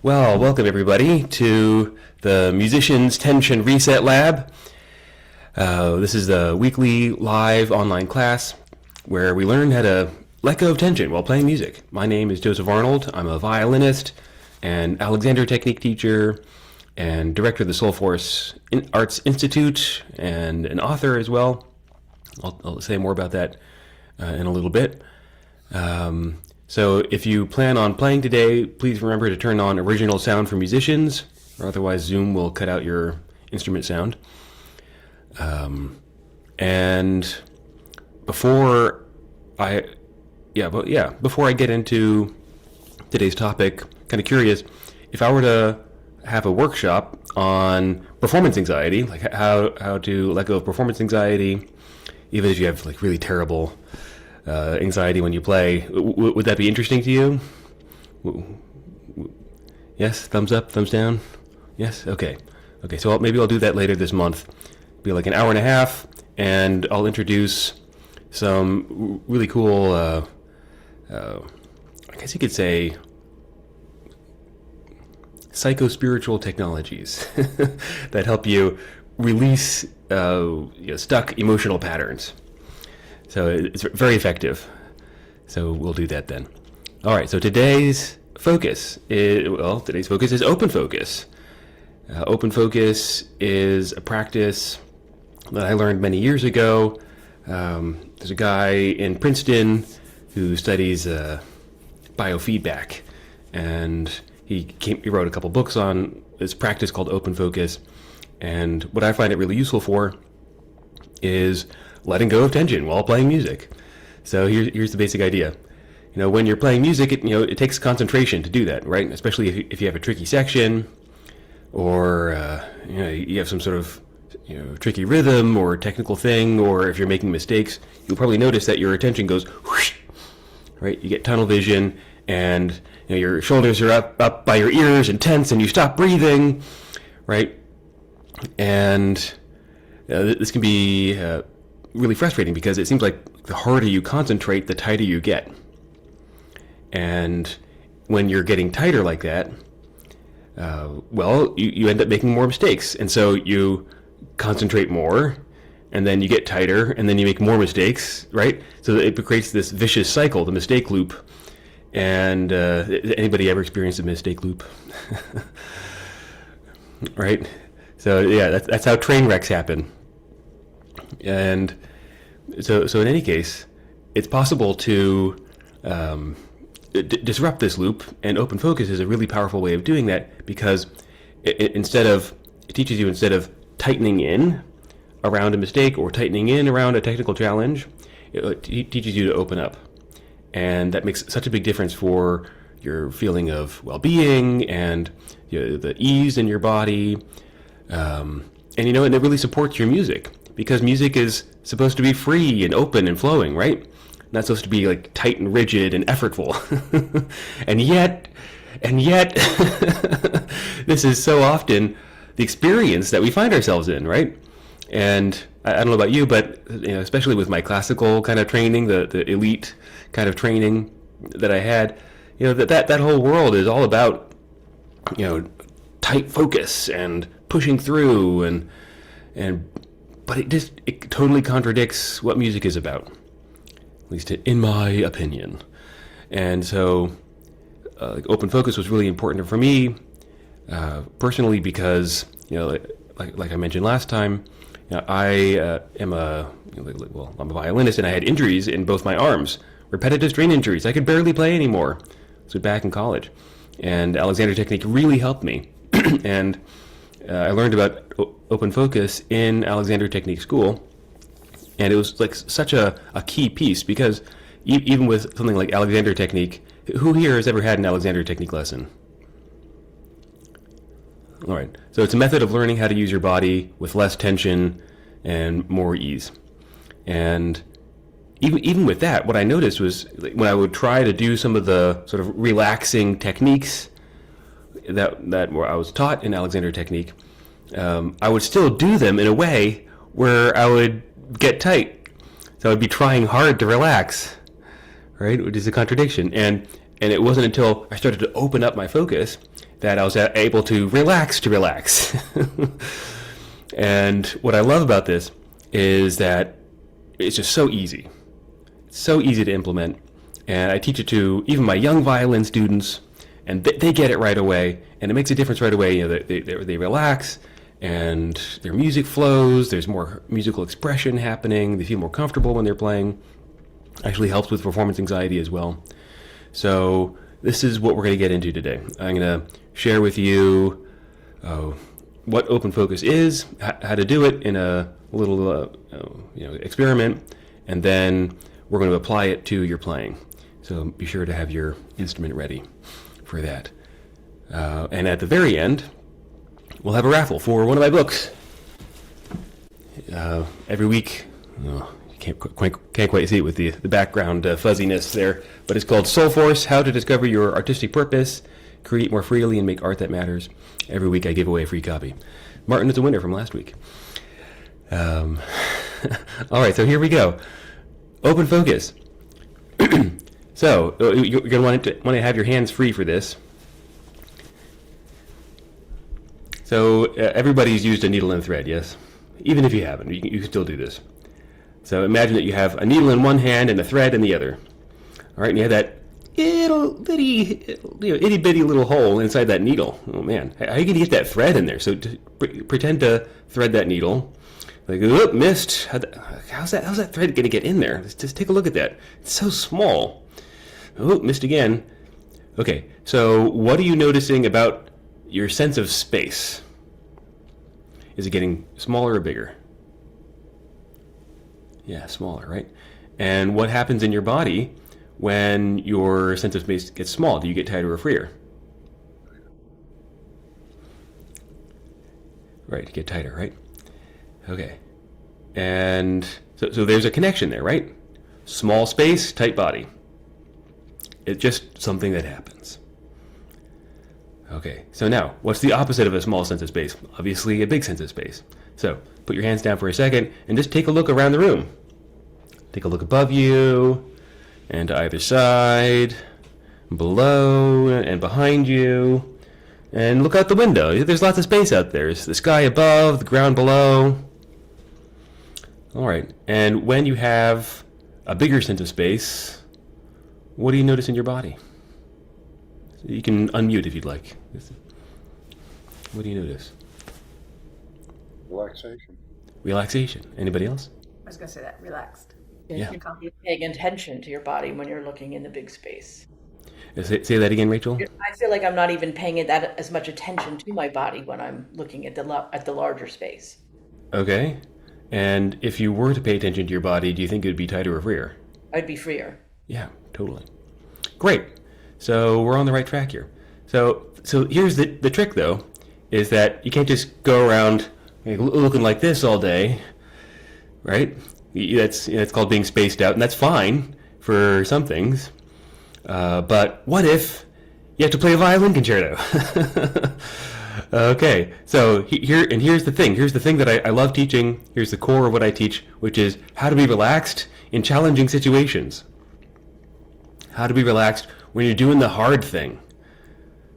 Well, welcome everybody to the Musicians Tension Reset Lab. This is the weekly live online class where we learn how to let go of tension while playing music. My name is Joseph Arnold. I'm a violinist and Alexander technique teacher and director of the Soulforce Arts Institute and an author as well. I'll say more about that in a little bit. So if you plan on playing today, please remember to turn on original sound for musicians, or otherwise Zoom will cut out your instrument sound. And before I get into today's topic, kind of curious, if I were to have a workshop on performance anxiety, like how to let go of performance anxiety, even if you have like really terrible anxiety when you play, would that be interesting to you? Yes, thumbs up, thumbs down. Yes, okay. So maybe I'll do that later this month. Be like an hour and a half, and I'll introduce some really cool, I guess you could say, psycho-spiritual technologies that help you release stuck emotional patterns. So it's very effective. So we'll do that then. All right, so today's focus is open focus. Open focus is a practice that I learned many years ago. There's a guy in Princeton who studies biofeedback, and he wrote a couple books on this practice called open focus. And what I find it really useful for is letting go of tension while playing music. So here's the basic idea. When you're playing music, it takes concentration to do that, right? Especially if you have a tricky section, or you have some sort of tricky rhythm or technical thing, or if you're making mistakes, you'll probably notice that your attention goes whoosh, right? You get tunnel vision, and your shoulders are up by your ears and tense, and you stop breathing, right? And this can be really frustrating because it seems like the harder you concentrate, the tighter you get. And when you're getting tighter like that, you end up making more mistakes. And so you concentrate more, and then you get tighter, and then you make more mistakes, right? So it creates this vicious cycle, the mistake loop. And anybody ever experienced a mistake loop? Right? So yeah, that's how train wrecks happen. And so in any case, it's possible to disrupt this loop, and open focus is a really powerful way of doing that, because it teaches you, instead of tightening in around a mistake or tightening in around a technical challenge, it teaches you to open up. And that makes such a big difference for your feeling of well-being and the ease in your body. And it really supports your music, because music is supposed to be free and open and flowing, right? Not supposed to be like tight and rigid and effortful. and yet, this is so often the experience that we find ourselves in, right? And I don't know about you, but especially with my classical kind of training, the elite kind of training that I had, that whole world is all about, tight focus and pushing through, but it totally contradicts what music is about, at least in my opinion. And so open focus was really important for me personally, because like I mentioned last time, I am I'm a violinist, and I had injuries in both my arms, repetitive strain injuries. I could barely play anymore. So back in college, and Alexander technique really helped me. And I learned about open focus in Alexander technique school, and it was like such a key piece, because even with something like Alexander technique, who here has ever had an Alexander technique lesson? All right, so it's a method of learning how to use your body with less tension and more ease. And even with that, what I noticed was when I would try to do some of the sort of relaxing techniques that I was taught in Alexander technique, I would still do them in a way where I would get tight. So I would be trying hard to relax, right? Which is a contradiction. And And it wasn't until I started to open up my focus that I was able to relax. And what I love about this is that it's just so easy. It's so easy to implement. And I teach it to even my young violin students, and they get it right away. And it makes a difference right away. You know, they relax, and their music flows. There's more musical expression happening. They feel more comfortable when they're playing. Actually helps with performance anxiety as well. So this is what we're going to get into today. I'm going to share with you what open focus is, how to do it in a little experiment, and then we're going to apply it to your playing. So be sure to have your instrument ready for that. And at the very end, we'll have a raffle for one of my books. Every week, you can't quite see it with the background fuzziness there, but it's called Soulforce, How to Discover Your Artistic Purpose, Create More Freely, and Make Art That Matters. Every week I give away a free copy. Martin is a winner from last week. All right, so here we go. Open focus. So you're going to want to have your hands free for this. So everybody's used a needle and thread, yes? Even if you haven't, you can still do this. So imagine that you have a needle in one hand and a thread in the other. All right, and you have that itty bitty little hole inside that needle. Oh man, how are you going to get that thread in there? So pretend to thread that needle. Like, oop, missed. How's that thread going to get in there? Just take a look at that. It's so small. Oh, missed again. Okay, so what are you noticing about your sense of space? Is it getting smaller or bigger? Yeah, smaller, right? And what happens in your body when your sense of space gets small? Do you get tighter or freer? Right, get tighter, right? Okay. And so there's a connection there, right? Small space, tight body. It's just something that happens. Okay, so now, what's the opposite of a small sense of space? Obviously, a big sense of space. So, put your hands down for a second and just take a look around the room. Take a look above you, and to either side, below, and behind you. And look out the window. There's lots of space out there. There's the sky above, the ground below. All right, and when you have a bigger sense of space, what do you notice in your body? You can unmute if you'd like. What do you notice? Relaxation. Relaxation. Anybody else? I was going to say that, relaxed. Yeah. You can't be paying attention to your body when you're looking in the big space. Say that again, Rachel. I feel like I'm not even paying that as much attention to my body when I'm looking at the larger space. Okay. And if you were to pay attention to your body, do you think it would be tighter or freer? I'd be freer. Yeah, totally. Great. So we're on the right track here. So here's the trick, though, is that you can't just go around looking like this all day, right? It's called being spaced out, and that's fine for some things. But what if you have to play a violin concerto? Okay, so here's the thing. Here's the thing that I love teaching. Here's the core of what I teach, which is how to be relaxed in challenging situations. How to be relaxed when you're doing the hard thing.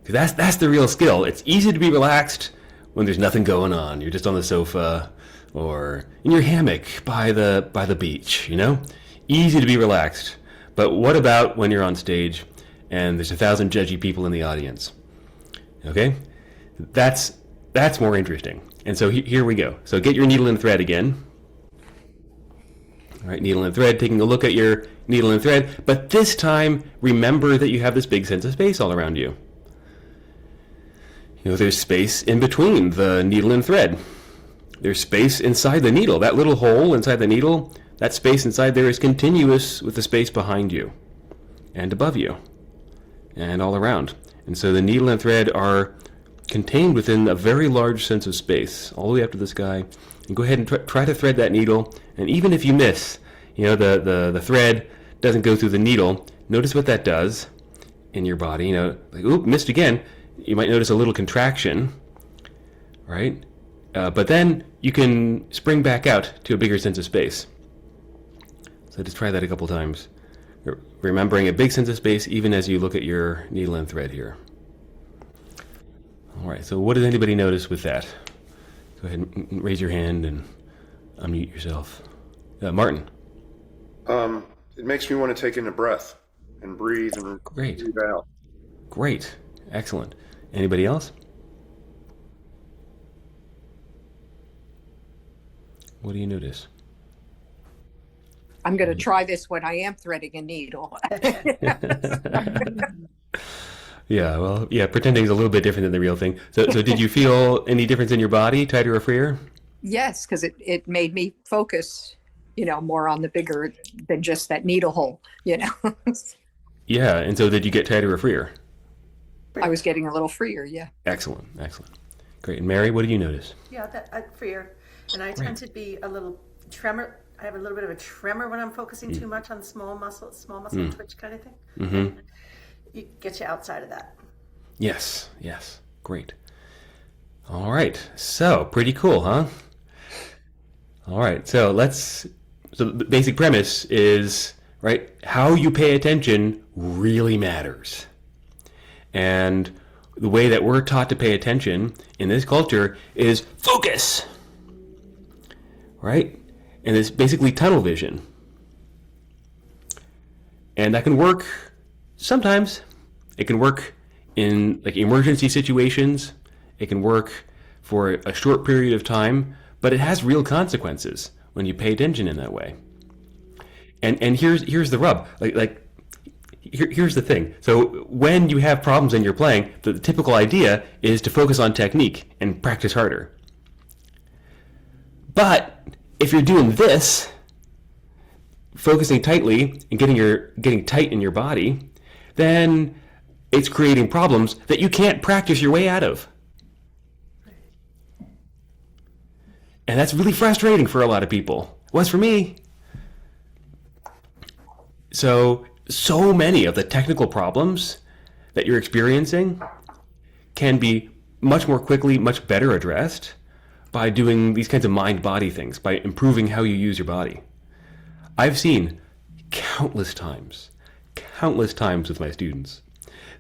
Because that's the real skill. It's easy to be relaxed when there's nothing going on. You're just on the sofa or in your hammock by the beach, you know? Easy to be relaxed. But what about when you're on stage and there's 1,000 judgy people in the audience? Okay? That's more interesting. And so here we go. So get your needle and thread again. All right, needle and thread, taking a look at your needle and thread. But this time, remember that you have this big sense of space all around you. You know, there's space in between the needle and thread. There's space inside the needle. That little hole inside the needle, that space inside there is continuous with the space behind you and above you and all around. And so the needle and thread are contained within a very large sense of space, all the way up to the sky. And go ahead and try to thread that needle. And even if you miss, you know, the thread doesn't go through the needle, notice what that does in your body. You know, like, oop, missed again. You might notice a little contraction, right? But then you can spring back out to a bigger sense of space. So just try that a couple times. Remembering a big sense of space even as you look at your needle and thread here. All right, so what does anybody notice with that? Go ahead and raise your hand and unmute yourself. Martin. It makes me want to take in a breath and breathe and Great. breathe out. Great. Excellent. Anybody else? What do you notice? I'm going to try this when I am threading a needle. Yeah, well, yeah, pretending is a little bit different than the real thing. So did you feel any difference in your body, tighter or freer? Yes, because it made me focus, more on the bigger than just that needle hole, Yeah, and so did you get tighter or freer? I was getting a little freer, yeah. Excellent, excellent. Great. And Mary, what did you notice? Yeah, that freer. And I tend to be a little tremor. I have a little bit of a tremor when I'm focusing too much on small muscle twitch kind of thing. Mm-hmm. It gets you outside of that. Yes, yes. Great. All right. So, pretty cool, huh? All right. So the basic premise is, right, how you pay attention really matters. And the way that we're taught to pay attention in this culture is focus, right? And it's basically tunnel vision. And that can work sometimes. It can work in like emergency situations. It can work for a short period of time, but it has real consequences when you pay attention in that way. And here's the rub. Here's the thing. So when you have problems in your playing, the typical idea is to focus on technique and practice harder. But if you're doing this, focusing tightly and getting tight in your body, then it's creating problems that you can't practice your way out of. And that's really frustrating for a lot of people. It was for me. So many of the technical problems that you're experiencing can be much more quickly, much better addressed by doing these kinds of mind-body things, by improving how you use your body. I've seen countless times with my students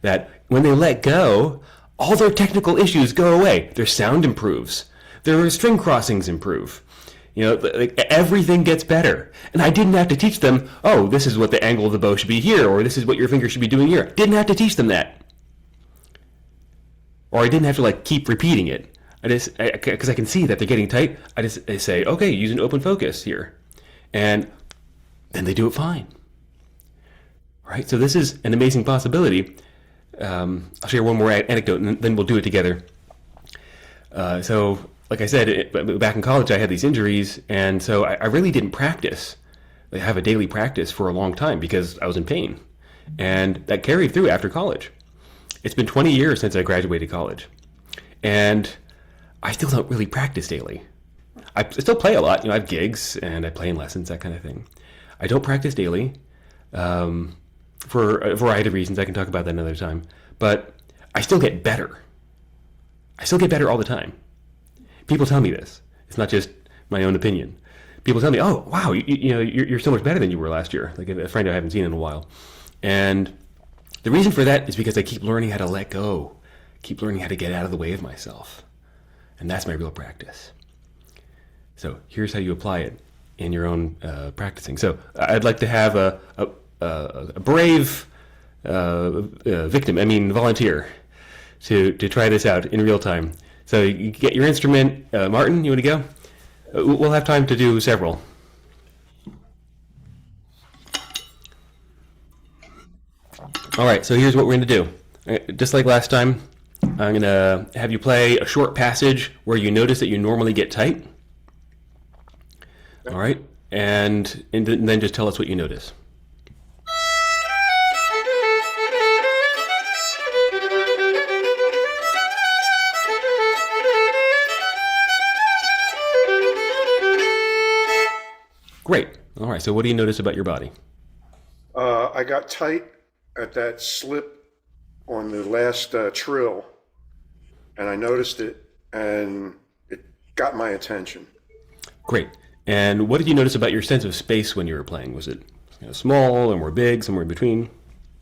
that when they let go, all their technical issues go away. Their sound improves. Their string crossings improve. Everything gets better. And I didn't have to teach them, oh, this is what the angle of the bow should be here, or this is what your finger should be doing here. Didn't have to teach them that. Or I didn't have to keep repeating it. Because I can see that they're getting tight, I say, okay, use an open focus here. And then they do it fine. Right? So this is an amazing possibility. I'll share one more anecdote and then we'll do it together. So, like I said, back in college, I had these injuries, and so I really didn't practice. I have a daily practice for a long time because I was in pain. And that carried through after college. It's been 20 years since I graduated college. And I still don't really practice daily. I still play a lot. I have gigs, and I play in lessons, that kind of thing. I don't practice daily for a variety of reasons. I can talk about that another time. But I still get better. I still get better all the time. People tell me this. It's not just my own opinion. People tell me, oh, wow, you're so much better than you were last year. Like a friend I haven't seen in a while. And the reason for that is because I keep learning how to let go. Keep learning how to get out of the way of myself. And that's my real practice. So here's how you apply it in your own practicing. So I'd like to have a brave volunteer to try this out in real time. So you get your instrument. Martin, you want to go? We'll have time to do several. All right, so here's what we're going to do. Just like last time, I'm going to have you play a short passage where you notice that you normally get tight. All right, and then just tell us what you notice. Great. All right. So what do you notice about your body? I got tight at that slip on the last trill, and I noticed it, and it got my attention. Great. And what did you notice about your sense of space when you were playing? Was it small, or more big, somewhere in between.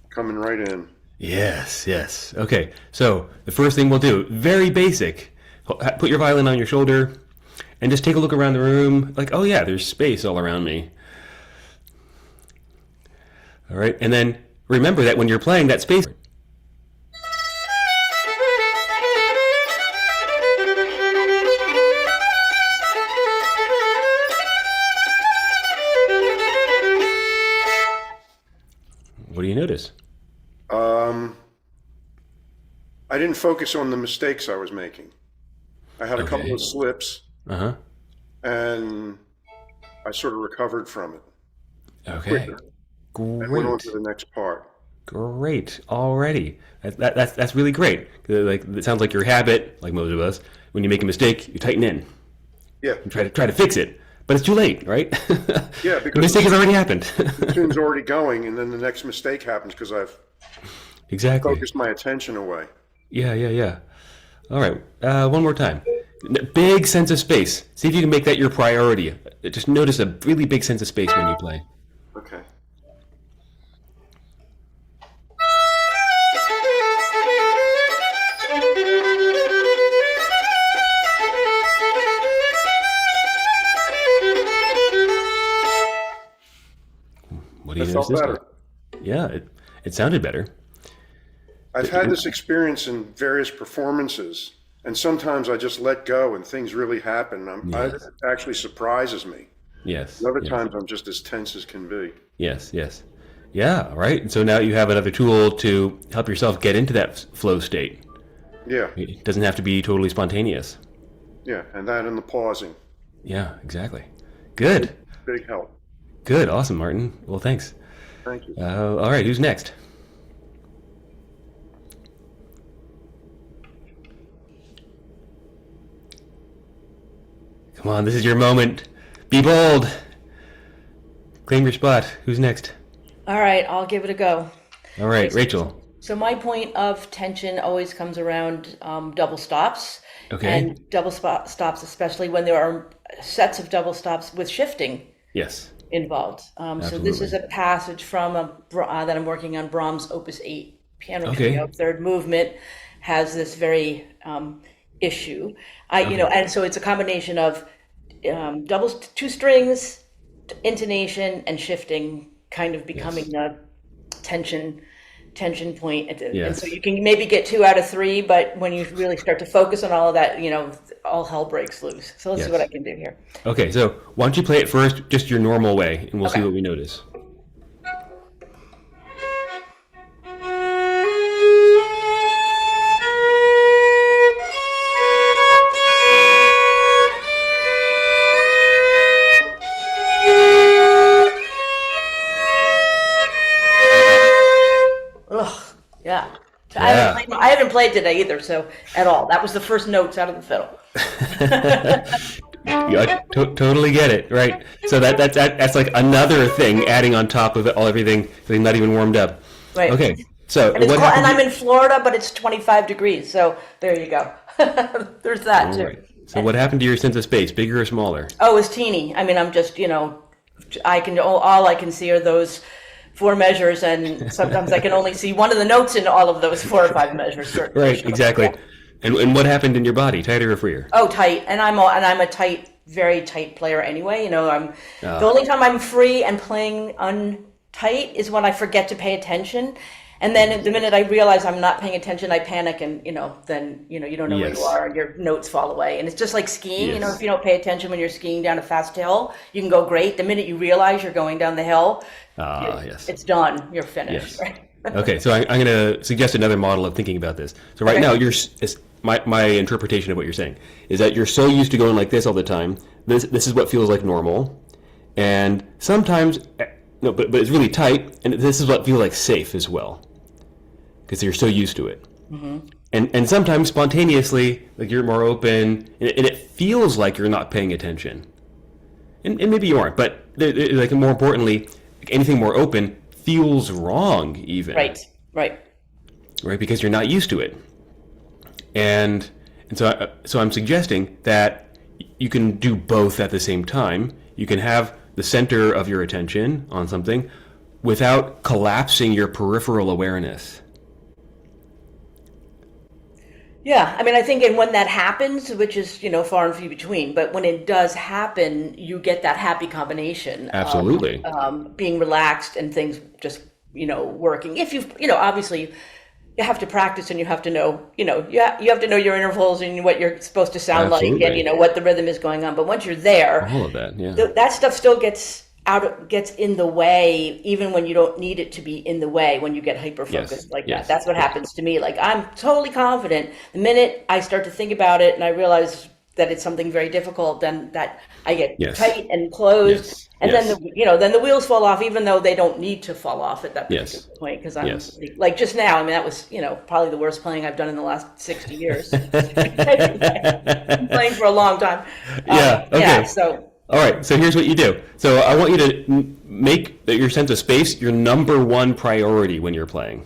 Coming right in. Yes, yes. Okay, so the first thing we'll do, very basic. Put your violin on your shoulder and just take a look around the room. Like, oh yeah, there's space all around me. All right, and then remember that when you're playing that space. What do you notice? I didn't focus on the mistakes I was making. I had a couple of slips, Uh-huh. and I sort of recovered from it. Okay. Quicker. And went on Great. to the next part. Great. Already. That's really great. Like, it sounds like your habit, like most of us, when you make a mistake, you tighten in. Yeah, You try to fix it. But it's too late, right? yeah, The because mistake has already happened. the tune's already going, and then the next mistake happens because I've Exactly. focused my attention away. Yeah. All right. One more time. Big sense of space. See if you can make that your priority. Just notice a really big sense of space when you play. Okay. What do you That notice felt this better. time? Yeah, it sounded better. I've had this experience in various performances, and sometimes I just let go and things really happen. It actually surprises me. Yes. And other yes. times I'm just as tense as can be. Yes. Yeah, right. And so now you have another tool to help yourself get into that flow state. Yeah, It doesn't have to be totally spontaneous. yeah, and that and the pausing. Yeah, exactly. Good. Big help. Good. Awesome, Martin. Well, thanks. Thank you. All right, who's next? Come on, this is your moment. Be bold. Claim your spot. Who's next? All right, I'll give it a go. All right, Rachel. So my point of tension always comes around double stops. Okay. And double stops, especially when there are sets of double stops with shifting Yes. involved. So this is a passage from that I'm working on, Brahms Opus 8, piano Okay. trio, third movement, has this very issue. And so it's a combination of two strings, intonation, and shifting, kind of becoming a tension point. And Yes. so you can maybe get 2 out of 3, but when you really start to focus on all of that, all hell breaks loose. So let's see what I can do here. Okay, so why don't you play it first, just your normal way, and we'll see Okay. what we notice. Ugh, yeah. Yeah. I haven't played today either, so at all. That was the first notes out of the fiddle. Yeah, I totally get it, right? So that's like another thing adding on top of everything not even warmed up. Right. Okay, so And, what and happened? I'm in Florida, but it's 25 degrees, so there you go. There's that too. All right. So what happened to your sense of space? Bigger or smaller? Oh, it's teeny. I mean, I'm just, all I can see are those 4 measures, and sometimes I can only see one of the notes in all of those 4 or 5 measures. Certainly. Right, exactly. And what happened in your body? Tighter or freer? Oh, tight. And I'm a tight, very tight player anyway. The only time I'm free and playing untight is when I forget to pay attention. And then the minute I realize I'm not paying attention, I panic, and then you don't know where Yes. you are, and your notes fall away. And it's just like skiing. Yes. If you don't pay attention when you're skiing down a fast hill, you can go great. The minute you realize you're going down the hill, Yes. it's done. You're finished. Yes. Right? Okay, so I'm going to suggest another model of thinking about this. So right now, my interpretation of what you're saying is that you're so used to going like this all the time. This is what feels like normal, and sometimes, but it's really tight, and this is what feels like safe as well, because you're so used to it. Mm-hmm. And sometimes spontaneously, like you're more open, and it feels like you're not paying attention, and maybe you aren't, but like more importantly, anything more open feels wrong even. Right. Because you're not used to it. And so I'm suggesting that you can do both at the same time. You can have the center of your attention on something, without collapsing your peripheral awareness. Yeah, I mean, I think, and when that happens, which is, far and few between, but when it does happen, you get that happy combination Absolutely. of being relaxed and things just, working. If you've, obviously, you have to practice and you have to know, you have to know your intervals and what you're supposed to sound Absolutely. like and, what the rhythm is going on. But once you're there, All of that, yeah. that stuff still gets in the way, even when you don't need it to be in the way, when you get hyper focused like yes, that. That's what happens to me. Like, I'm totally confident. The minute I start to think about it and I realize that it's something very difficult, then that I get Yes. tight and closed. Yes. And Yes. then the wheels fall off, even though they don't need to fall off at that Yes. particular point. Because I'm Yes. like just now, I mean, that was, probably the worst playing I've done in the last 60 years. Been playing for a long time. Yeah, okay. Yeah, so. All right, so here's what you do. So I want you to make your sense of space your number one priority when you're playing.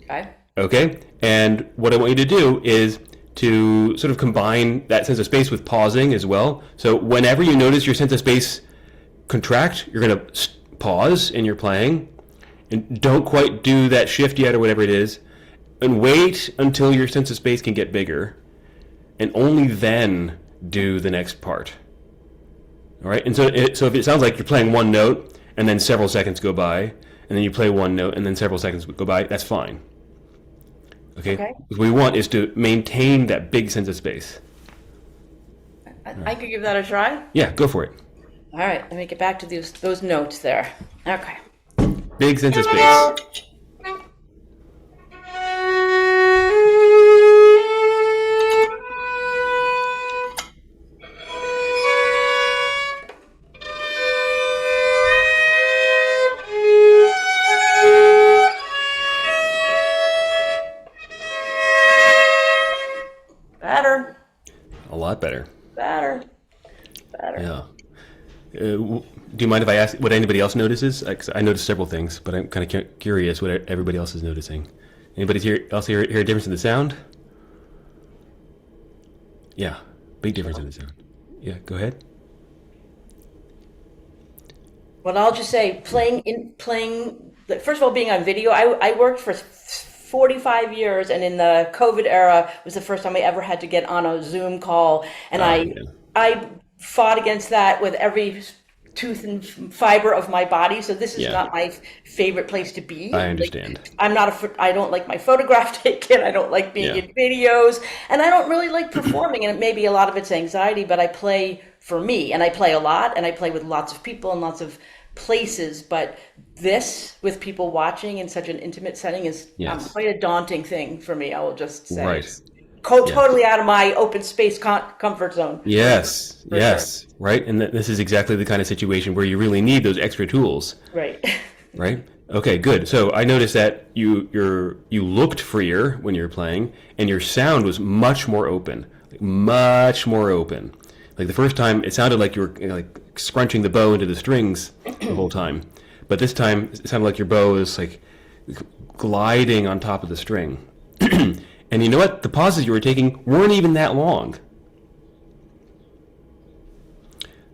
Okay. Okay? And what I want you to do is to sort of combine that sense of space with pausing as well. So whenever you notice your sense of space contract, you're going to pause in your playing and don't quite do that shift yet or whatever it is, and wait until your sense of space can get bigger, and only then do the next part. All right, and so if it sounds like you're playing one note and then several seconds go by, and then you play one note and then several seconds go by, that's fine. Okay? What we want is to maintain that big sense of space. I could give that a try. Yeah, go for it. All right, let me get back to those notes there. Okay. Big sense of space. Better. A lot better. Better. Yeah. Do you mind if I ask what anybody else notices? 'Cause I noticed several things, but I'm kind of curious what everybody else is noticing. Anybody else hear a difference in the sound? Yeah, big difference in the sound. Yeah, go ahead. Well, I'll just say first of all, being on video, I worked for 45 years, and in the COVID era was the first time I ever had to get on a Zoom call, and I fought against that with every tooth and fiber of my body. So this is not my favorite place to be. I understand. Like, I don't like my photograph taken. I don't like being in videos, and I don't really like performing. And maybe a lot of it's anxiety, but I play for me, and I play a lot, and I play with lots of people and lots of places. But this, with people watching in such an intimate setting, is quite a daunting thing for me. I will just say. Right. Totally out of my open space comfort zone. Yes, For yes, sure. right. And this is exactly the kind of situation where you really need those extra tools. Right. Right. Okay, good. So I noticed that you looked freer when you were playing, and your sound was much more open, much more open. Like the first time, it sounded like you were like scrunching the bow into the strings the whole time, but this time it sounded like your bow is like gliding on top of the string. And you know what? The pauses you were taking weren't even that long.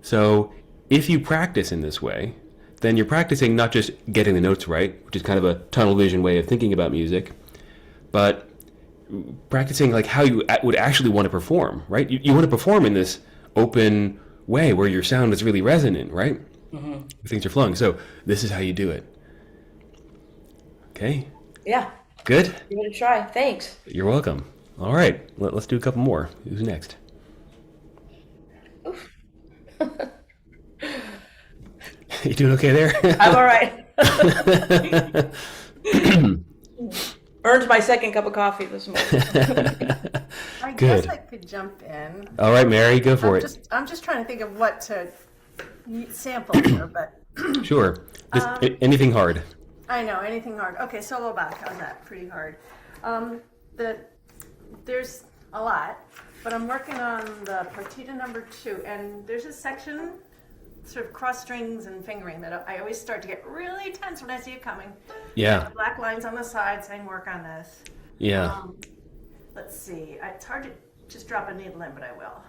So if you practice in this way, then you're practicing not just getting the notes right, which is kind of a tunnel vision way of thinking about music, but practicing like how you would actually want to perform, right? You want to perform in this open way where your sound is really resonant, right? Mm-hmm. Things are flowing. So this is how you do it. Okay? Yeah. Good? Give it a try. Thanks. You're welcome. All right. Let's do a couple more. Who's next? Oof. You doing okay there? I'm all right. Earned my second cup of coffee this morning. I Good. guess I could jump in. All right, Mary, go for it. I'm just trying to think of what to sample here, but Sure. Anything hard. I know, anything hard. Okay, solo Bach, how's that? Pretty hard. There's a lot, but I'm working on the partita number 2, and there's a section, sort of cross strings and fingering, that I always start to get really tense when I see it coming. Yeah. The black lines on the side saying work on this. Yeah. Let's see, it's hard to just drop a needle in, but I will.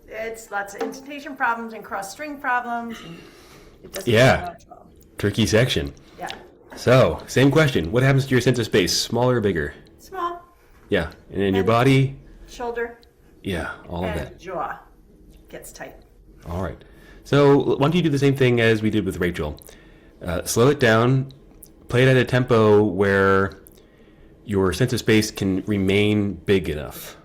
It's lots of intonation problems and cross string problems. And it doesn't Yeah. come out well. Tricky section. Yeah. So, same question. What happens to your sense of space? Smaller or bigger? Small, Yeah. And in your body? shoulder, Yeah, all of that. and jaw gets tight. All right. So why don't you do the same thing as we did with Rachel? Slow it down, play it at a tempo where your sense of space can remain big enough.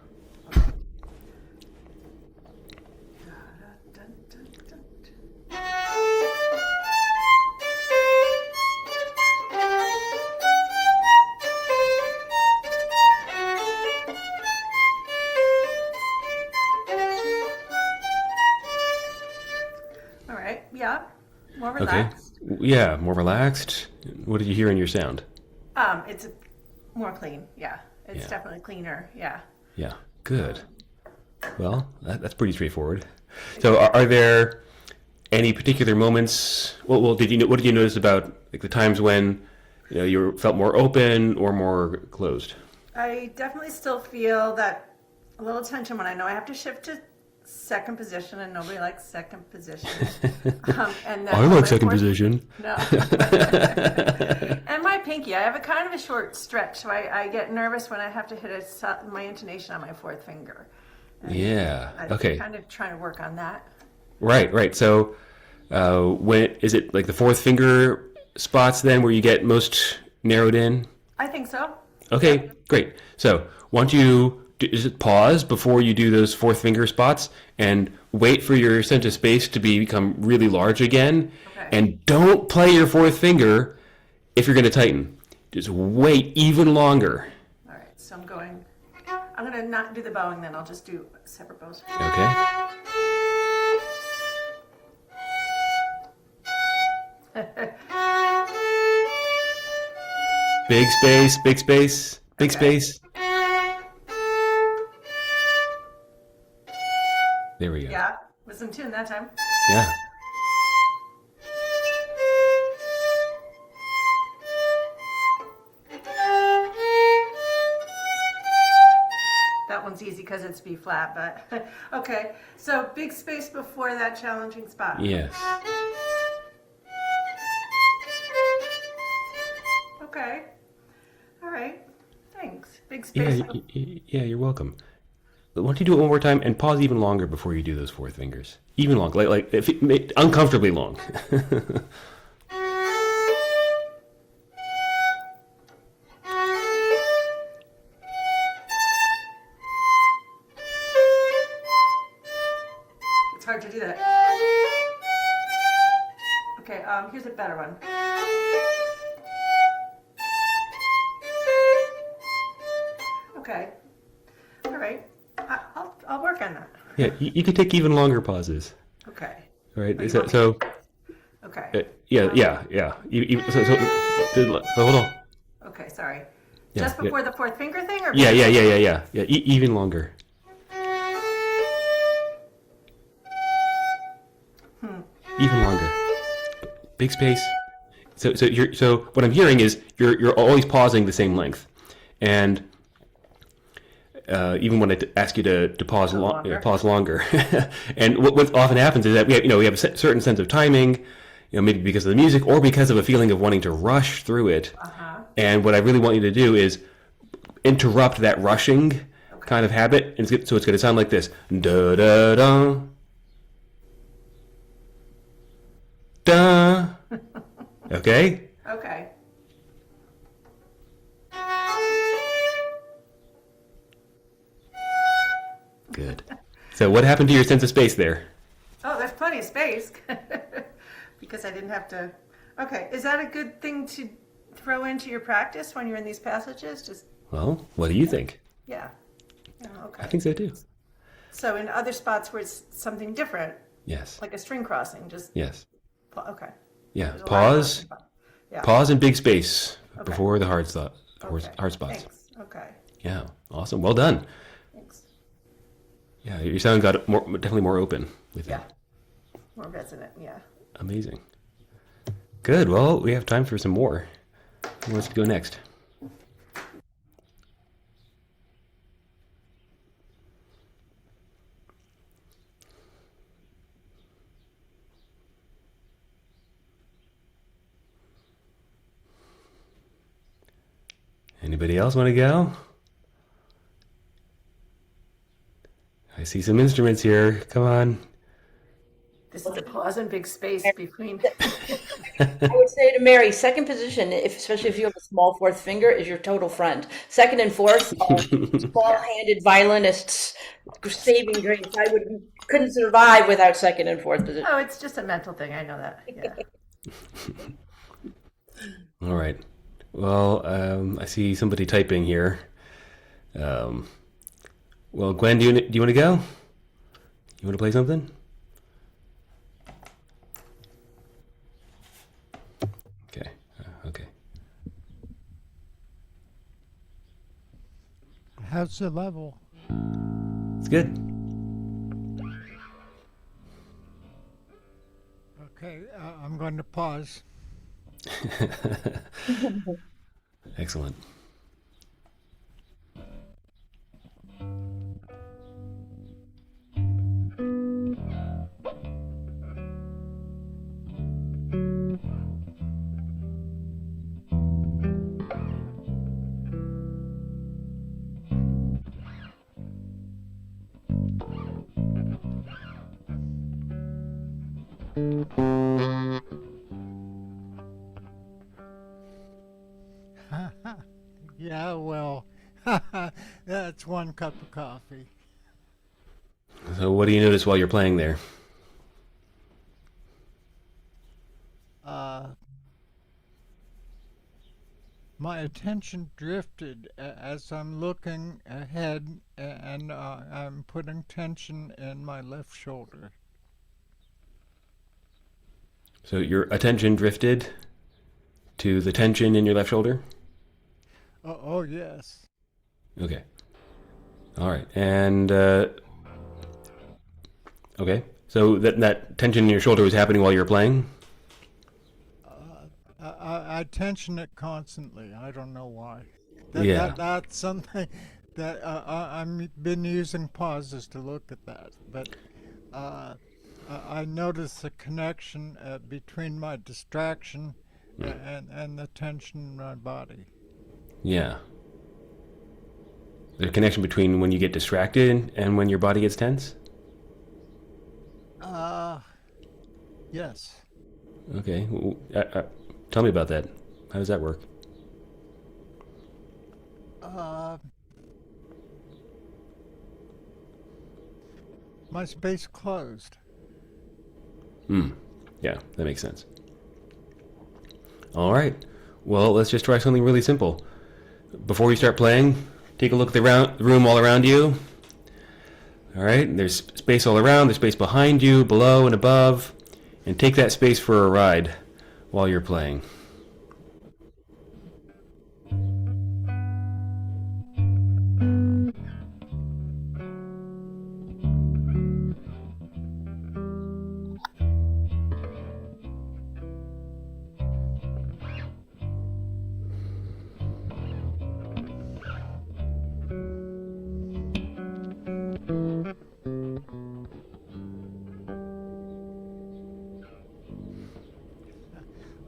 All right. Yeah. More Okay. relaxed. Yeah, more relaxed. What did you hear in your sound? It's more clean. Yeah. It's Yeah. definitely cleaner. Yeah. Yeah, good. Well, that's pretty straightforward. So, are there any particular moments? Well, what did you notice about like the times when you felt more open or more closed? I definitely still feel that a little tension when I know I have to shift to second position, and nobody likes second position. And then I my like second fourth- position. No. And my pinky, I have a kind of a short stretch, so I get nervous when I have to hit my intonation on my fourth finger. Yeah. I'm Okay. kind of trying to work on that. Right. So, when is it like the fourth finger spots then where you get most narrowed in? I think so. Okay, great. So, want you just pause before you do those fourth finger spots and wait for your sense of space to become really large again. Okay. And don't play your fourth finger if you're going to tighten. Just wait even longer. All right, so I'm going to not do the bowing then. I'll just do separate bows. Okay. Big space, big space, big Okay. space. There we go. Yeah, was in tune that time. Yeah. That one's easy because it's B flat, but okay. So big space before that challenging spot. Yes. Okay. All right. Thanks. Big Yeah, space. yeah, you're welcome. Why don't you do it one more time and pause even longer before you do those fourth fingers? Even longer, like if uncomfortably long. It's hard to do that. Okay. Here's a better one. Okay. All right. I'll work on that. Yeah, you could take even longer pauses. Okay. All right. you So, want so Okay. yeah. So hold on. Okay. Sorry. Yeah, Just yeah. before the fourth finger thing, or Yeah. Even longer. Even longer. Big space. So what I'm hearing is you're always pausing the same length, and even when I ask you to pause longer. pause longer, and what often happens is that we have a certain sense of timing, maybe because of the music or because of a feeling of wanting to rush through it. And what I really want you to do is interrupt that rushing kind of habit, and so it's going to sound like this: da da da, da. Okay. Okay. Good. So what happened to your sense of space there? Oh, there's plenty of space because I didn't have to. Okay, is that a good thing to throw into your practice when you're in these passages? Just Well, what do you think? yeah. Oh, okay. I think so too. So in other spots where it's something different, Yes. like a string crossing, just Yes. okay. Yeah. There's a lot of Pause. other spots. Yeah. Pause in big space Okay. before the hard spot. Okay. Hard spots. Thanks. Okay. Yeah. Awesome. Well done. Thanks. Yeah. Your sound got definitely more open with Yeah. that. More resonant. Yeah. Amazing. Good. Well, we have time for some more. Who wants to go next? Anybody else want to go? I see some instruments here. Come on. This is a pause and big space between. I would say to Mary, second position, especially if you have a small fourth finger, is your total friend. Second and fourth are small-handed violinists, saving grace. Couldn't survive without second and fourth position. Oh, it's just a mental thing. I know that. Yeah. All right. Well, I see somebody typing here. Well, Gwen, do you want to go? You want to play something? Okay. Okay. How's the level? It's good. Okay, I'm going to pause. Excellent. Yeah, well, that's one cup of coffee. So what do you notice while you're playing there? My attention drifted as I'm looking ahead, and I'm putting tension in my left shoulder. So your attention drifted to the tension in your left shoulder? Oh, yes. Okay. All right. And okay. So that tension in your shoulder was happening while you were playing? I tension it constantly. I don't know why. Yeah. That's something that I've been using pauses to look at that. But I notice the connection between my distraction and the tension in my body. Yeah. The connection between when you get distracted and when your body gets tense? Yes. Okay. Tell me about that. How does that work? My space closed. Yeah, that makes sense. All right. Well, let's just try something really simple. Before you start playing, take a look at the room all around you. All right. There's space all around. There's space behind you, below, and above. And take that space for a ride while you're playing.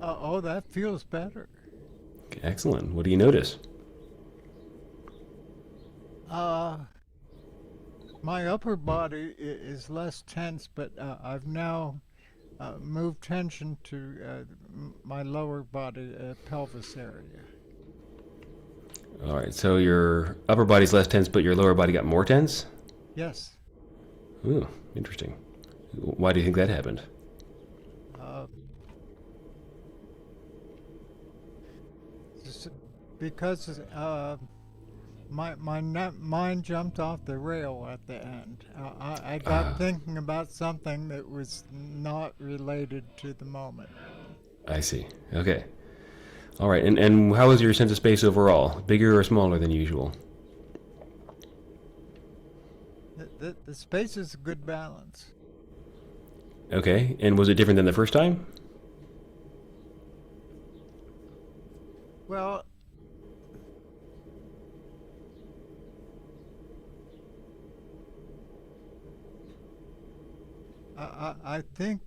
Oh, that feels better. Excellent. What do you notice? My upper body is less tense, but I've now moved tension to my lower body pelvis area. All right. So your upper body's less tense, but your lower body got more tense? Yes. Ooh, interesting. Why do you think that happened? Because my mind jumped off the rail at the end. I got thinking about something that was not related to the moment. I see. Okay. All right. And how is your sense of space overall? Bigger or smaller than usual? The space is a good balance. Okay. And was it different than the first time? Well, I think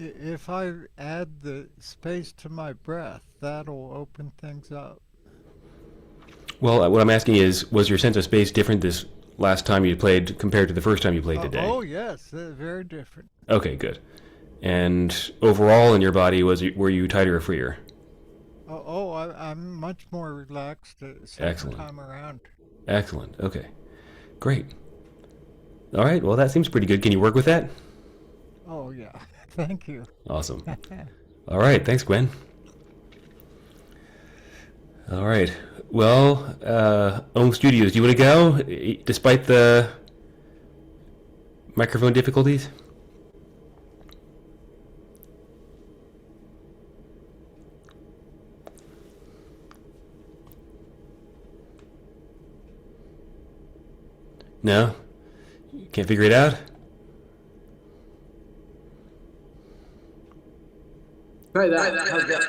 If I add the space to my breath, that'll open things up. Well, what I'm asking is, was your sense of space different this last time you played compared to the first time you played today? Oh yes, very different. Okay, good. And overall in your body, were you tighter or freer? I'm much more relaxed the second Excellent. time around. Excellent. Okay, great. All right, well, that seems pretty good. Can you work with that? Oh yeah, thank you. Awesome. All right, thanks, Gwen. All right. Well, Ohm Studios, do you want to go despite the microphone difficulties? No? You can't figure it out? Try that. How's that?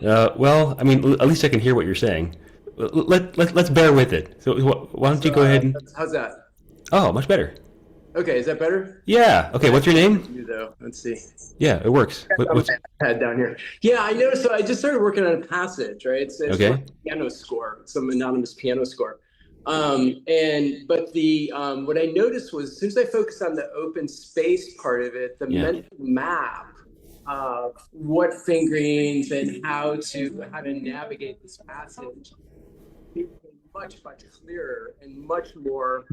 No. Well, I mean, at least I can hear what you're saying. Let's bear with it. So why don't you go ahead and... How's that? Oh, much better. Okay, is that better? Yeah. Okay, what's your name? You though. Let's see. Yeah, it works. What's... Head down here. Yeah, I noticed. So I just started working on a passage, right? It's Okay. like a piano score, some anonymous piano score. But the what I noticed was since I focused on the open space part of it, the mental map of what fingerings and how to navigate this passage became much clearer and much more.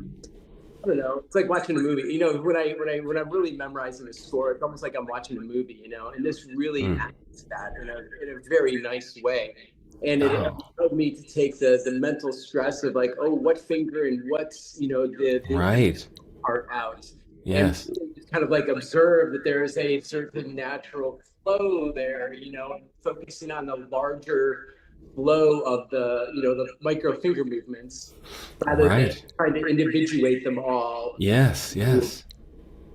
I don't know. It's like watching a movie. You know, when I'm really memorizing a score, it's almost like I'm watching a movie. You know, and this really acts that in a very nice way. And it allowed me to take the mental stress of like, oh, what finger and what's the Right. part out. Yes. And really just kind of like observe that there is a certain natural flow there. Focusing on the larger flow of the micro finger movements rather than trying to individuate them all. Yes.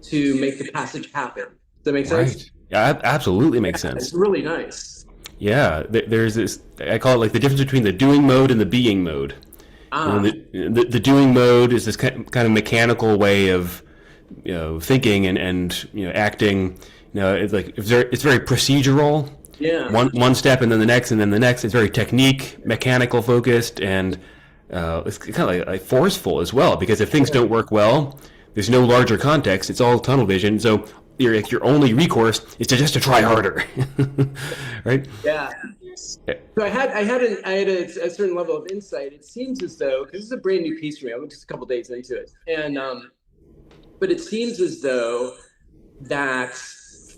To make the passage happen. Does that make sense? Right. Yeah, absolutely makes sense. It's really nice. Yeah, there's this, I call it like the difference between the doing mode and the being mode. The doing mode is this kind of mechanical way of thinking and acting. It's like it's very procedural. Yeah. One step and then the next and then the next. It's very technique, mechanical focused, and it's kind of like forceful as well. Because if things don't work well, there's no larger context. It's all tunnel vision. So your only recourse is just to try harder, right? Yeah. So I had a certain level of insight. It seems as though, because it's a brand new piece for me, I'm just a couple days into it, and but it seems as though that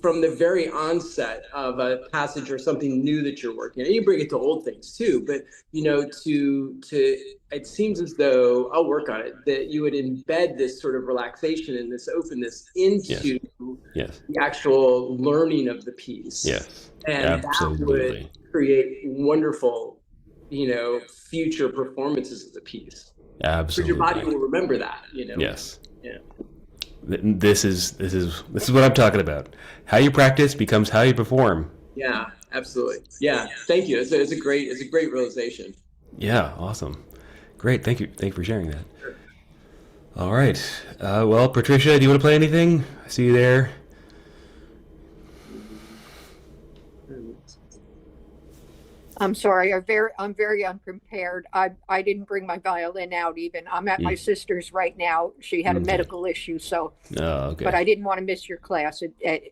from the very onset of a passage or something new that you're working on, you bring it to old things too, but it seems as though, I'll work on it, that you would embed this sort of relaxation and this openness into the actual learning of the piece. Yes. And Absolutely. that would create wonderful, future performances of the piece. Absolutely. Because your body will remember that, Yes. Yeah. This is what I'm talking about. How you practice becomes how you perform. Yeah, absolutely. Yeah, thank you. It's a great realization. Yeah, awesome. Great, thank you for sharing that. All right. Well, Patricia, do you want to play anything? I see you there. I'm sorry. I'm very unprepared. I didn't bring my violin out even. I'm at my sister's right now. She had a medical issue, so. Oh, okay. But I didn't want to miss your class.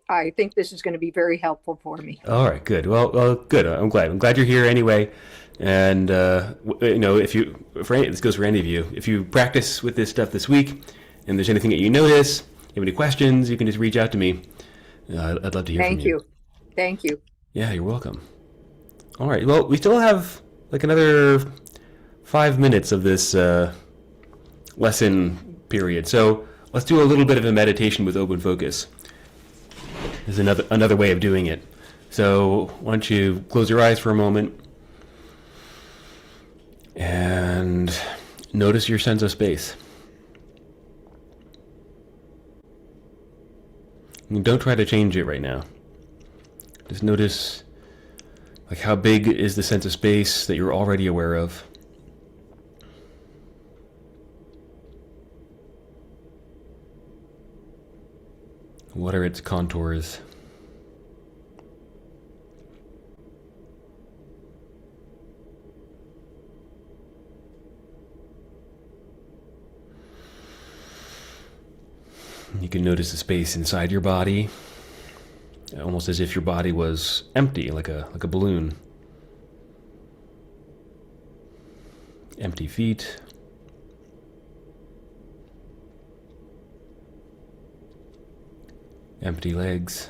I think this is going to be very helpful for me. All right, good. Well, good. I'm glad you're here anyway. And this goes for any of you. If you practice with this stuff this week, and there's anything that you notice, you have any questions, you can just reach out to me. I'd love to hear from you. Thank you. Yeah, you're welcome. All right. Well, we still have like another 5 minutes of this lesson period. So let's do a little bit of a meditation with open focus. There's another way of doing it. So why don't you close your eyes for a moment and notice your sense of space. And don't try to change it right now. Just notice like how big is the sense of space that you're already aware of. What are its contours? You can notice the space inside your body, almost as if your body was empty, like a balloon. Empty feet. Empty legs.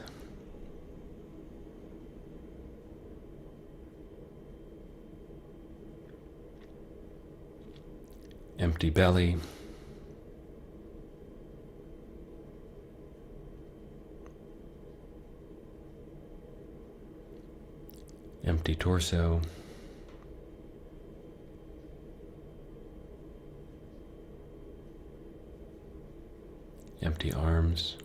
Empty belly. Empty torso. Empty arms.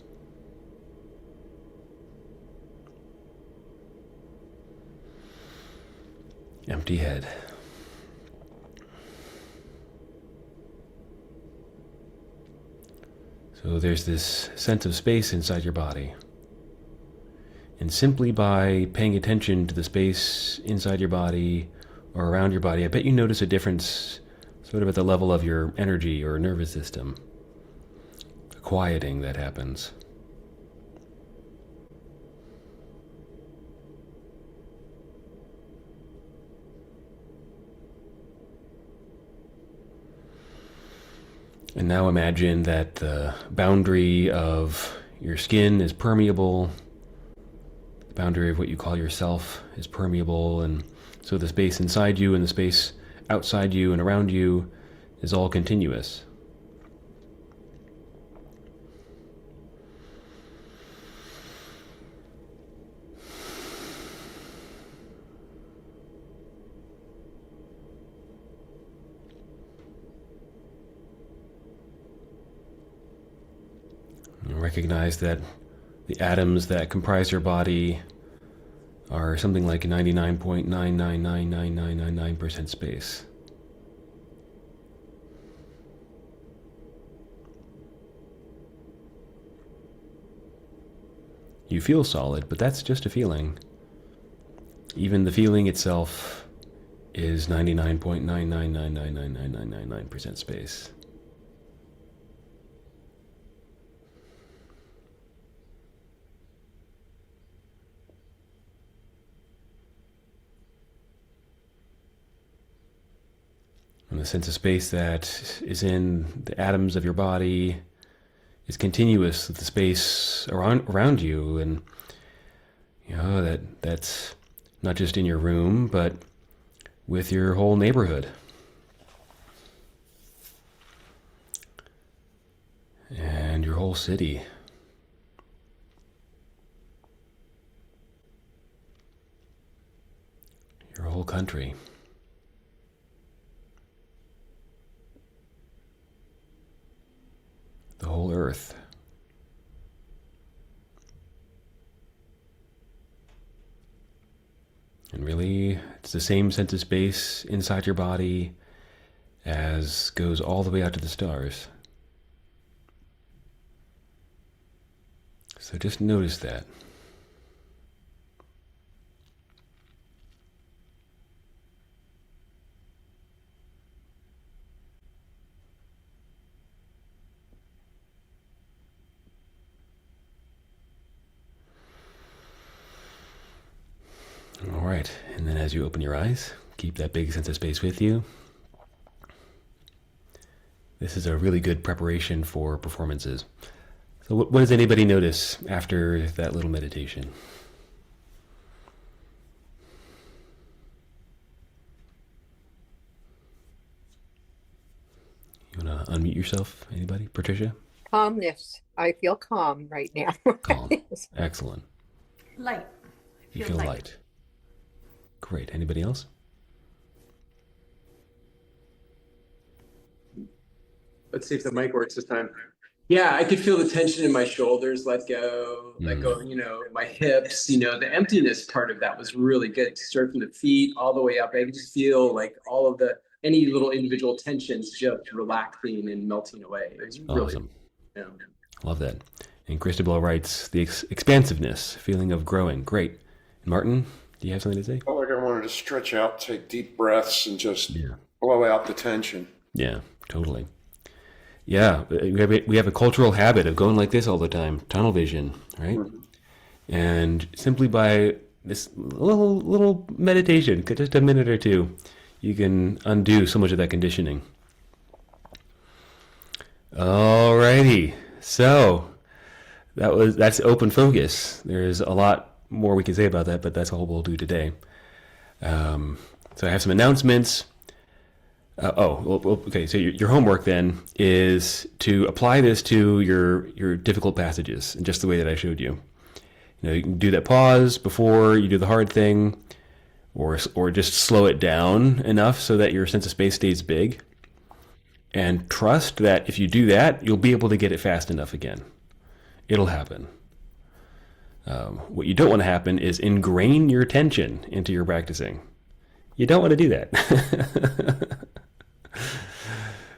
Empty head. So there's this sense of space inside your body. And simply by paying attention to the space inside your body or around your body, I bet you notice a difference sort of at the level of your energy or nervous system. A quieting that happens. And now imagine that the boundary of your skin is permeable. The boundary of what you call yourself is permeable. And so the space inside you and the space outside you and around you is all continuous. Recognize that the atoms that comprise your body are something like 99.9999999% space. You feel solid, but that's just a feeling. Even the feeling itself is 99.999999999% space. And the sense of space that is in the atoms of your body is continuous with the space around you, and that's not just in your room, but with your whole neighborhood. And your whole city. Your whole country. The whole earth. And really, it's the same sense of space inside your body as goes all the way out to the stars. So just notice that. All right, and then as you open your eyes, keep that big sense of space with you. This is a really good preparation for performances. So what does anybody notice after that little meditation? You want to unmute yourself? Anybody? Patricia? Calmness. I feel calm right now. Calm. Excellent. Light. You feel light. Great. Anybody else? Let's see if the mic works this time. Yeah, I could feel the tension in my shoulders let go, my hips, the emptiness part of that was really good. Start from the feet all the way up. I could just feel like all of any little individual tensions just relaxing and melting away. It was really awesome. Love that. And Christabel writes, the expansiveness, feeling of growing. Great. And Martin, do you have something to say? Felt like I wanted to stretch out, take deep breaths, and just blow out the tension. Yeah, totally. Yeah, we have a cultural habit of going like this all the time, tunnel vision, right? And simply by this little meditation, just a minute or two, you can undo so much of that conditioning. Alrighty, so that's open focus. There's a lot more we can say about that, but that's all we'll do today. So I have some announcements. Okay. So your homework then is to apply this to your difficult passages in just the way that I showed you. You can do that pause before you do the hard thing, or just slow it down enough so that your sense of space stays big. And trust that if you do that, you'll be able to get it fast enough again. It'll happen. What you don't want to happen is ingrain your attention into your practicing. You don't want to do that.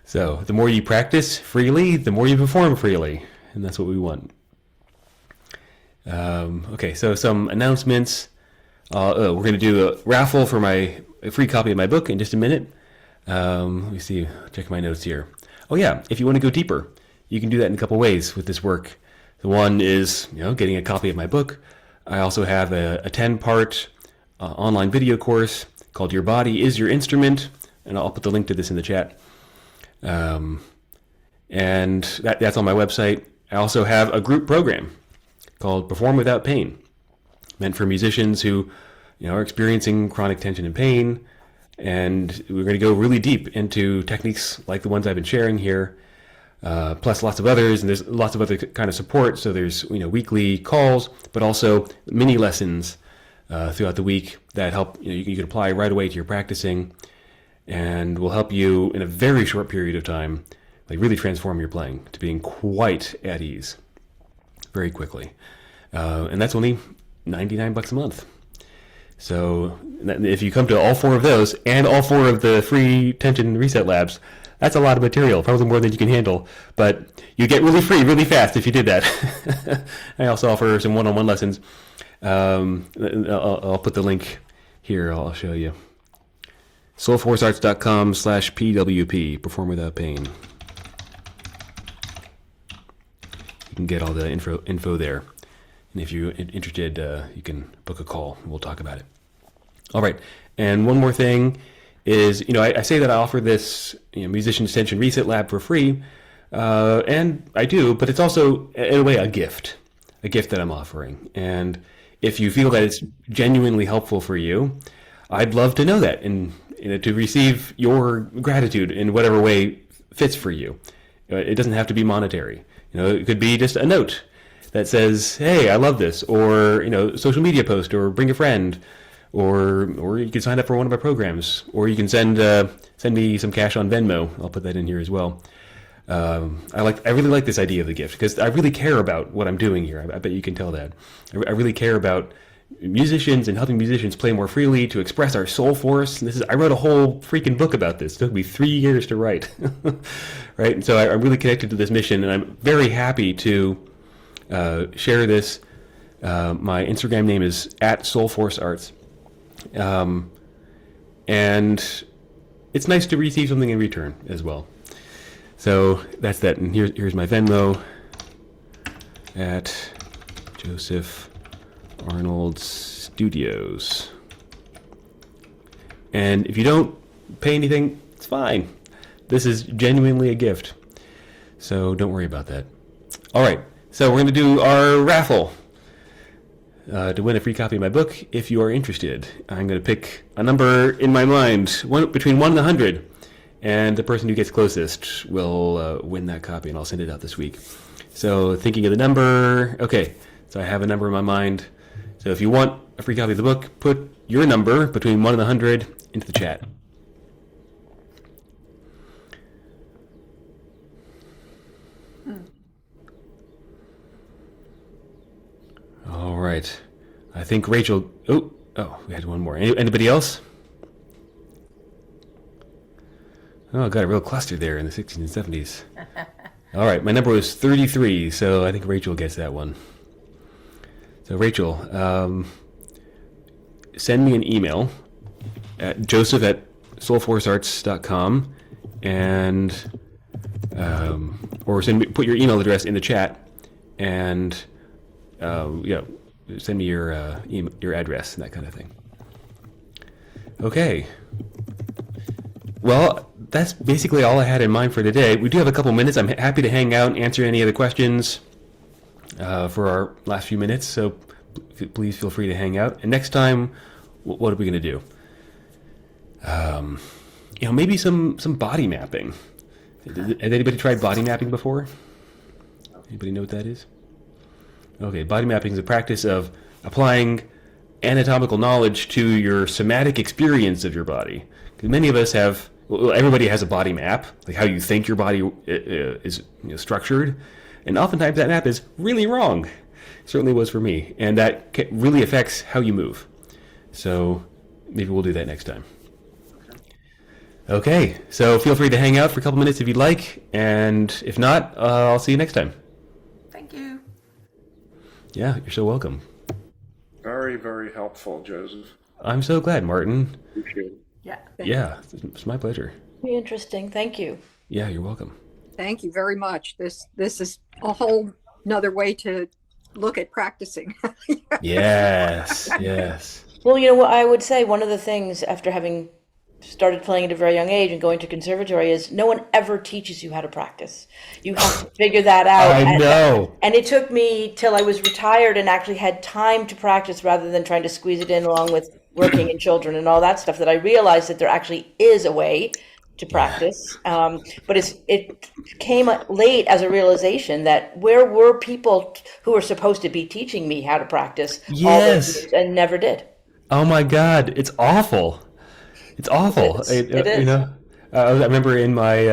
So the more you practice freely, the more you perform freely. And that's what we want. Okay, so some announcements. We're going to do a raffle for a free copy of my book in just a minute. Let me see, check my notes here. Oh yeah, if you want to go deeper, you can do that in a couple ways with this work. The one is, getting a copy of my book. I also have a 10-part online video course called Your Body is Your Instrument, and I'll put the link to this in the chat. And that's on my website. I also have a group program called Perform Without Pain, meant for musicians who, are experiencing chronic tension and pain. And we're going to go really deep into techniques like the ones I've been sharing here, plus lots of others, and there's lots of other kind of support. So there's weekly calls, but also mini lessons throughout the week that help you can apply right away to your practicing, and will help you in a very short period of time, like really transform your playing to being quite at ease very quickly. And that's only $99 a month. So if you come to all 4 of those and all 4 of the free tension reset labs, that's a lot of material, probably more than you can handle. But you get really free really fast if you did that. I also offer some one-on-one lessons. I'll put the link here. I'll show you. Soulforcearts.com/PWP, Perform Without Pain. You can get all the info there. And if you're interested, you can book a call and we'll talk about it. All right. And one more thing is, I say that I offer this musician tension reset lab for free. And I do, but it's also, in a way, a gift that I'm offering. And if you feel that it's genuinely helpful for you, I'd love to know that and to receive your gratitude in whatever way fits for you. It doesn't have to be monetary. It could be just a note that says, "Hey, I love this," or social media post, or bring a friend, or you can sign up for one of my programs, or you can send me some cash on Venmo. I'll put that in here as well. I really like this idea of the gift because I really care about what I'm doing here. I bet you can tell that. I really care about musicians and helping musicians play more freely, to express our soul force. And I wrote a whole freaking book about this. It took me 3 years to write. Right? And so I'm really connected to this mission, and I'm very happy to share this. My Instagram name is @SoulforceArts. And it's nice to receive something in return as well. So that's that. And here's my Venmo at Joseph Arnold Studios. And if you don't pay anything, it's fine. This is genuinely a gift. So don't worry about that. All right. So we're going to do our raffle to win a free copy of my book. If you are interested, I'm going to pick a number in my mind, between 1 and 100. And the person who gets closest will win that copy, and I'll send it out this week. So thinking of the number. Okay. So I have a number in my mind. So if you want a free copy of the book, put your number between 1 and 100 into the chat. All right. I think Rachel... Oh, we had one more. Anybody else? Oh, got a real cluster there in the 60s and 70s. All right, my number was 33, so I think Rachel gets that one. So Rachel, send me an email at joseph@soulforcearts.com, and or put your email address in the chat, and send me your address and that kind of thing. Okay. Well, that's basically all I had in mind for today. We do have a couple minutes. I'm happy to hang out and answer any other questions for our last few minutes. So please feel free to hang out. And next time, what are we going to do? Maybe some body mapping. Has anybody tried body mapping before? Anybody know what that is? Okay, body mapping is a practice of applying anatomical knowledge to your somatic experience of your body. Because many of us everybody has a body map, like how you think your body is structured, and oftentimes that map is really wrong. Certainly was for me, and that really affects how you move. So maybe we'll do that next time. Okay, so feel free to hang out for a couple minutes if you'd like, and if not, I'll see you next time. Thank you. Yeah, you're so welcome. Very, very helpful, Joseph. I'm so glad, Martin. Appreciate it. Yeah. Yeah, it's my pleasure. Interesting. Thank you. Yeah, you're welcome. Thank you very much. This is a whole another way to look at practicing. Yes, yes. Well, what I would say, one of the things after having started playing at a very young age and going to conservatory is no one ever teaches you how to practice. You have to figure that out. I know. And it took me till I was retired and actually had time to practice rather than trying to squeeze it in along with working and children and all that stuff that I realized that there actually is a way to practice. But it came late as a realization that where were people who were supposed to be teaching me how to practice all those years and never did. Oh my God, it's awful. It's awful. It is. I remember in my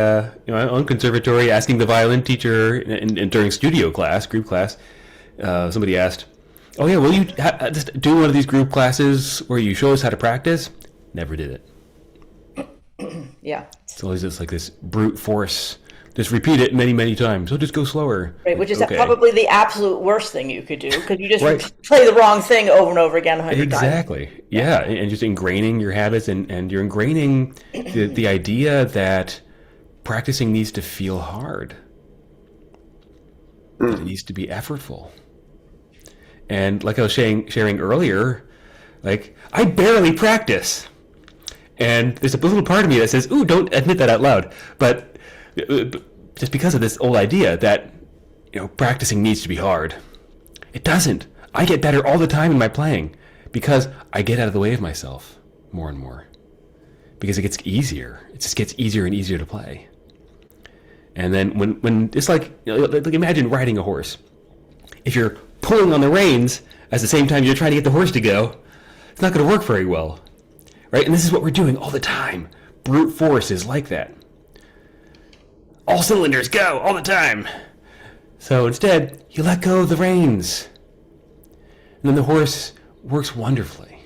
own conservatory asking the violin teacher and during studio class, group class, somebody asked, "Oh yeah, will you just do one of these group classes where you show us how to practice?" Never did it. Yeah. It's always just like this brute force. Just repeat it many, many times. So just go slower. Right, which is Okay. probably the absolute worst thing you could do because you just Right. play the wrong thing over and over again 100 times. Exactly. Yeah, and just ingraining your habits, and you're ingraining the idea that practicing needs to feel hard. That it needs to be effortful. And like I was sharing earlier, like I barely practice. And there's a little part of me that says, "Ooh, don't admit that out loud." But just because of this old idea that practicing needs to be hard, it doesn't. I get better all the time in my playing because I get out of the way of myself more and more. Because it gets easier. It just gets easier and easier to play. And then when it's like imagine riding a horse. If you're pulling on the reins at the same time you're trying to get the horse to go, it's not going to work very well. Right? And this is what we're doing all the time. Brute force is like that. All cylinders go all the time. So instead, you let go of the reins. And then the horse works wonderfully.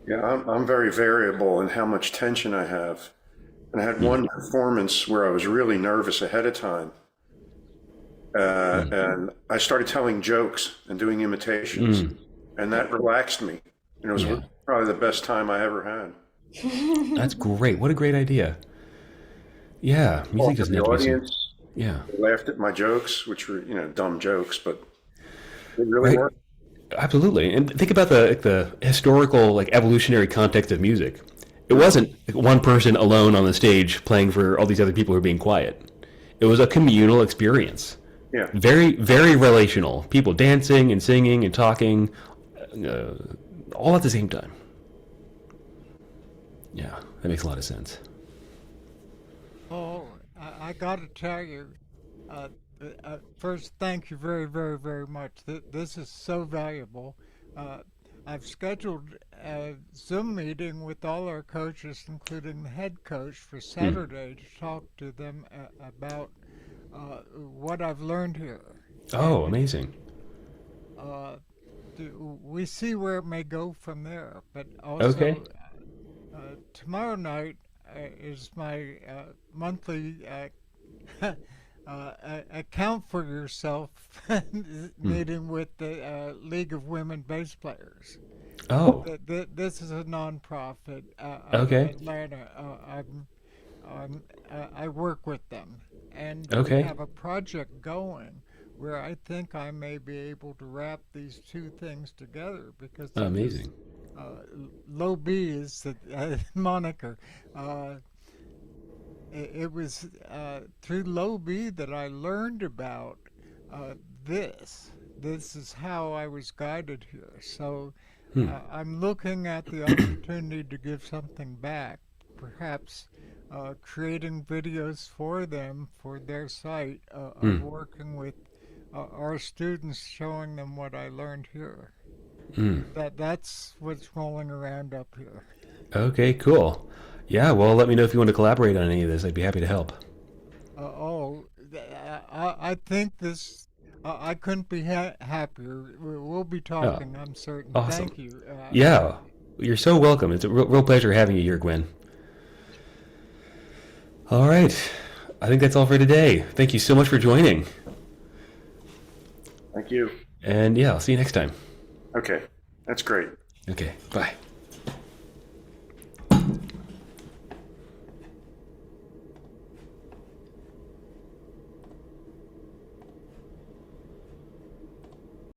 Yeah, I'm very variable in how much tension I have. And I had one performance where I was really nervous ahead of time. And I started telling jokes and doing imitations. And that relaxed me. And it was probably the best time I ever had. That's great. What a great idea. Yeah, music doesn't The have to be so- audience Yeah. laughed at my jokes, which were, dumb jokes, but it really Right. worked. Absolutely. And think about the historical evolutionary context of music. It wasn't one person alone on the stage playing for all these other people who are being quiet. It was a communal experience. Yeah. Very, very relational. People dancing and singing and talking all at the same time. Yeah, that makes a lot of sense. Oh, I got to tell you, first, thank you very, very, very much. This is so valuable. I've scheduled a Zoom meeting with all our coaches, including the head coach, for Saturday to talk to them about what I've learned here. Oh, amazing. We see where it may go from there, but also Okay. Tomorrow night is my monthly account for yourself meeting with the League of Women Bass Players. Oh, This is a nonprofit Okay. in Atlanta. I work with them, and Okay. we have a project going where I think I may be able to wrap these two things together because Oh, amazing. Low B is the moniker. It was through Low B that I learned about this. This is how I was guided here. So I'm looking at the opportunity to give something back, perhaps creating videos for them for their site of working with our students, showing them what I learned here. That's what's rolling around up here. Okay, cool. Yeah, well, let me know if you want to collaborate on any of this. I'd be happy to help. I think this. I couldn't be happier. We'll be talking, I'm certain. Awesome. Thank you. Yeah, you're so welcome. It's a real pleasure having you here, Gwen. All right. I think that's all for today. Thank you so much for joining. Thank you. And yeah, I'll see you next time. Okay, that's great. Okay, bye.